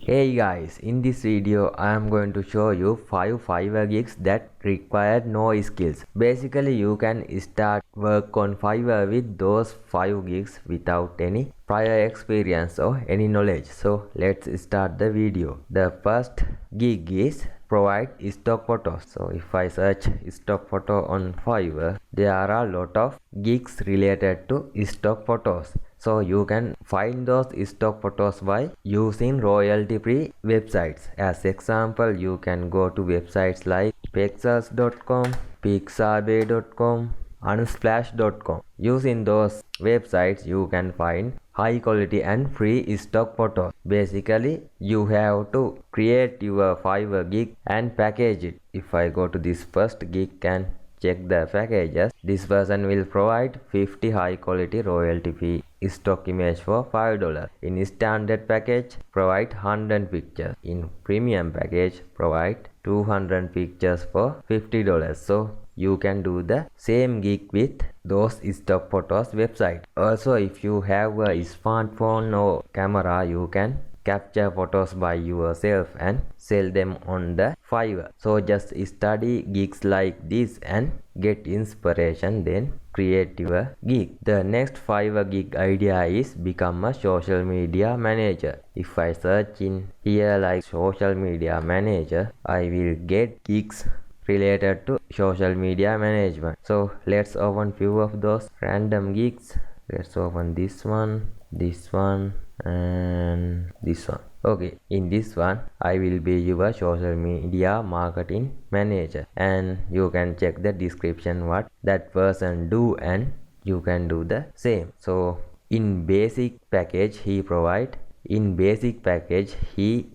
Hey guys, in this video I am going to show you 5 Fiverr gigs that require no skills. Basically you can start work on Fiverr with those 5 gigs without any prior experience or any knowledge. So let's start the video. The first gig is provide stock photos. So if I search stock photo on Fiverr, there are a lot of gigs related to stock photos. So you can find those stock photos by using royalty free websites. As example, you can go to websites like pexels.com, pixabay.com, unsplash.com. Using those websites you can find high quality and free stock photos. Basically you have to create your Fiverr gig and package it. If I go to this first gig and check the packages, this person will provide 50 high quality royalty free stock image for $5. In standard package provide 100 pictures. In premium package provide 200 pictures for $50. So you can do the same gig with those stock photos website. Also if you have a smartphone or camera, you can capture photos by yourself and sell them on the Fiverr. So just study gigs like this and get inspiration, then create your gig. The next Fiverr gig idea is become a social media manager. If I search in here like social media manager, I will get gigs related to social media management. So let's open few of those random gigs. Let's open this one, and this one. Okay, in this one I will be your social media marketing manager, and you can check the description what that person do and you can do the same. So in basic package he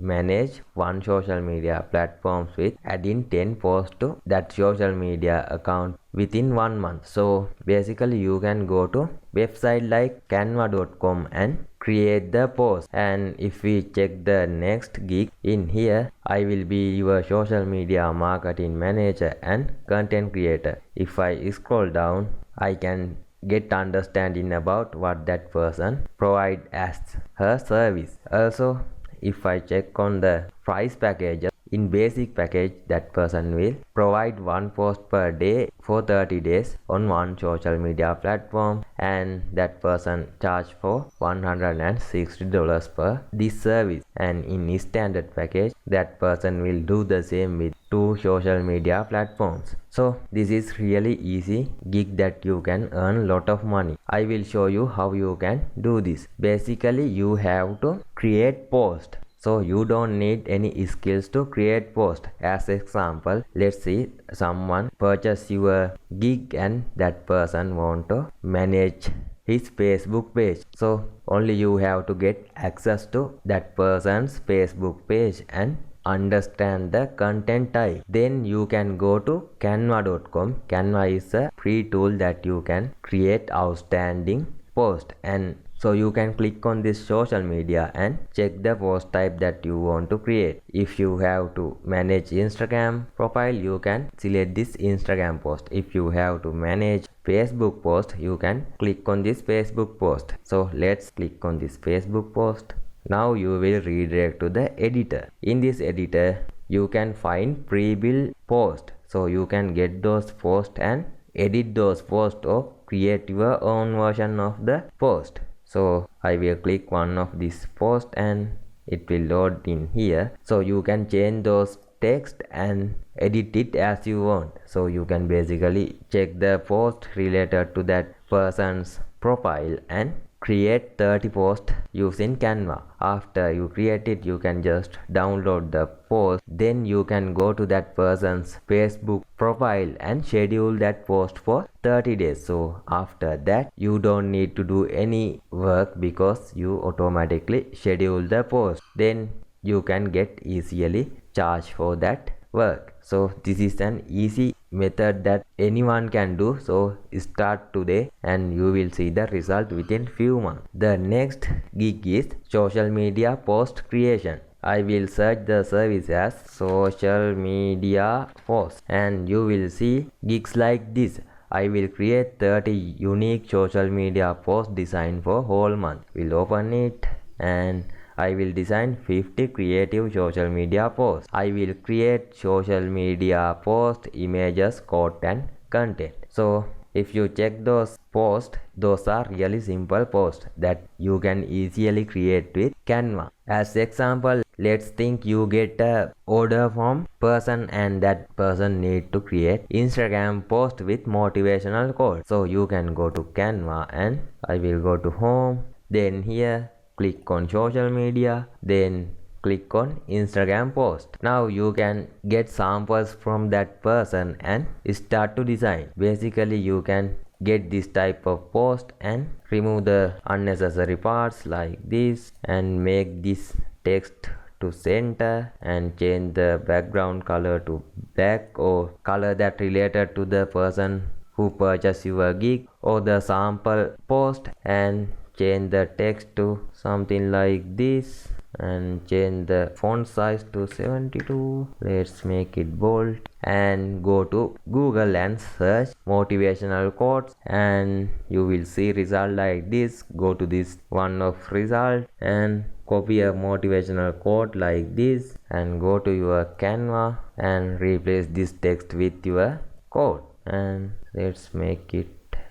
manage one social media platforms with adding 10 posts to that social media account within 1 month. So basically you can go to website like canva.com and create the post. And if we check the next gig, in here I will be your social media marketing manager and content creator. If I scroll down, I can get understanding about what that person provide as her service. Also if I check on the price packages, in basic package that person will provide one post per day for 30 days on one social media platform, and that person charge for $160 per this service. And in standard package that person will do the same with 2 social media platforms. So this is really easy gig that you can earn lot of money. I will show you how you can do this. Basically you have to create post. So you don't need any skills to create post. As example, let's see someone purchase your gig and that person want to manage his Facebook page. So only you have to get access to that person's Facebook page and understand the content type. Then you can go to canva.com. Canva is a free tool that you can create outstanding post, and so you can click on this social media and check the post type that you want to create. If you have to manage Instagram profile, you can select this Instagram post. If you have to manage Facebook post, you can click on this Facebook post. So let's click on this Facebook post. Now you will redirect to the editor. In this editor you can find pre-built post. So you can get those posts and edit those posts or create your own version of the post. So I will click one of this post and it will load in here. So you can change those text and edit it as you want. So you can basically check the post related to that person's profile and create 30 posts using Canva. After you create it, you can just download the post. Then you can go to that person's Facebook profile and schedule that post for 30 days. So after that you don't need to do any work because you automatically schedule the post. Then you can get easily charged for that work. So this is an easy method that anyone can do. So start today and you will see the result within few months. The next gig is social media post creation. I will search the service as social media post and you will see gigs like this. I will create 30 unique social media posts designed for whole month. We'll open it and I will design 50 creative social media posts. I will create social media post images, code and content. So if you check those posts, those are really simple posts that you can easily create with Canva. As example, let's think you get a order from person and that person need to create Instagram post with motivational quote. So you can go to Canva and I will go to home, then here click on social media, then click on Instagram post. Now you can get samples from that person and start to design. Basically you can get this type of post and remove the unnecessary parts like this and make this text to center and change the background color to black or color that related to the person who purchased your gig or the sample post, and change the text to something like this and change the font size to 72. Let's make it bold and go to Google and search motivational quotes and you will see result like this. Go to this one of result and copy a motivational quote like this and go to your Canva and replace this text with your quote, and let's make it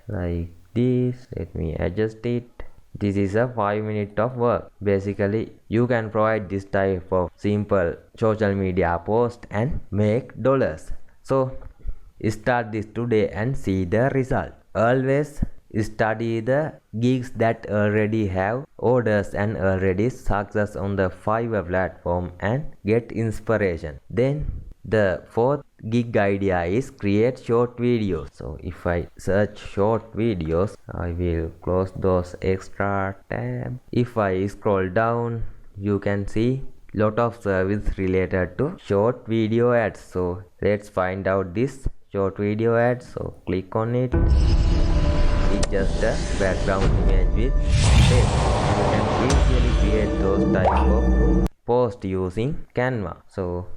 like this. Let me adjust it. This is a 5 minutes of work. Basically you can provide this type of simple social media post and make dollars. So start this today and see the result. Always study the gigs that already have orders and already success on the Fiverr platform and get inspiration. Then the fourth gig idea is create short videos. So if I search short videos, I will close those extra tabs. If I scroll down, you can see lot of service related to short video ads. So let's find out this short video ad. So click on it. It's just a background image with text. You can easily create those type of posts using Canva. So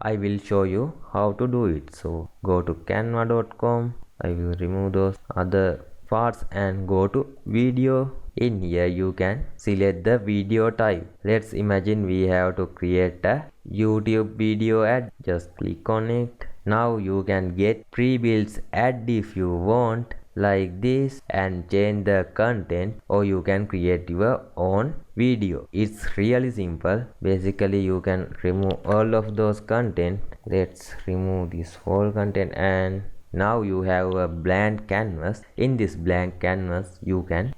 I will show you how to do it. So go to canva.com. I will remove those other parts and go to video. In here you can select the video type. Let's imagine we have to create a YouTube video ad. Just click on it. Now you can get pre-built ad if you want, like this, and change the content, or you can create your own video. It's really simple. Basically you can remove all of those content. Let's remove this whole content and now you have a blank canvas. In this blank canvas you can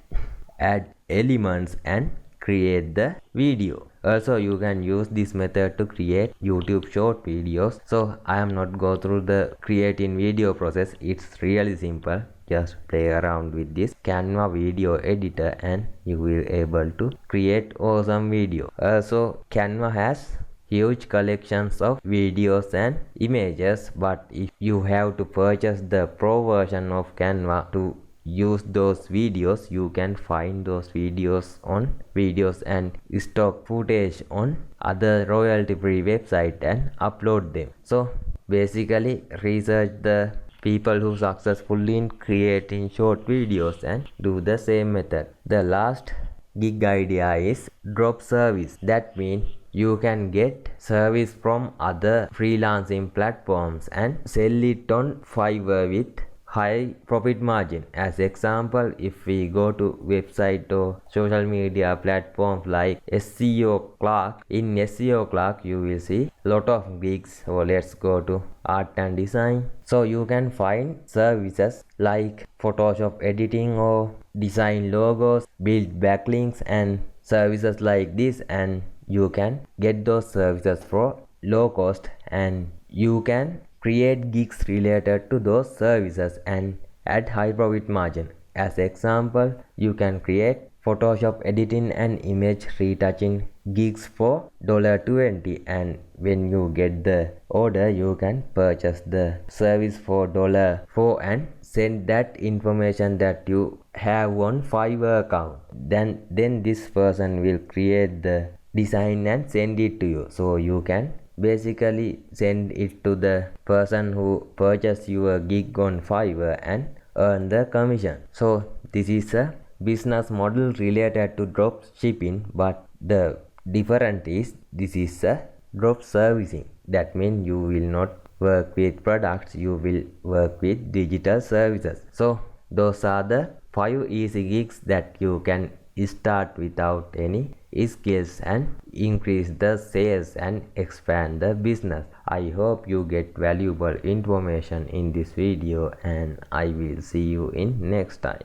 add elements and create the video. Also you can use this method to create YouTube short videos. So I am not go through the creating video process. It's really simple. Just play around with this Canva video editor and you will able to create awesome video. Also Canva has huge collections of videos and images, but if you have to purchase the pro version of Canva to use those videos, you can find those videos on videos and stock footage on other royalty free website and upload them. So basically research the people who successfully in creating short videos and do the same method. The last gig idea is drop service. That means you can get service from other freelancing platforms and sell it on Fiverr with high profit margin. As example, if we go to website or social media platforms like SEO Clark, in SEO Clark you will see lot of gigs. So let's go to art and design. So you can find services like Photoshop editing or design logos, build backlinks and services like this, and you can get those services for low cost and you can create gigs related to those services and add high profit margin. As example, you can create Photoshop editing and image retouching gigs for $20, and when you get the order you can purchase the service for $4 and send that information that you have on Fiverr account. Then this person will create the design and send it to you. So you can basically send it to the person who purchased your gig on Fiverr and earn the commission. So this is a business model related to drop shipping, but the difference is this is a drop servicing. That means you will not work with products, you will work with digital services. So those are the 5 easy gigs that you can start without any skills and increase the sales and expand the business. I hope you get valuable information in this video, and I will see you in next time.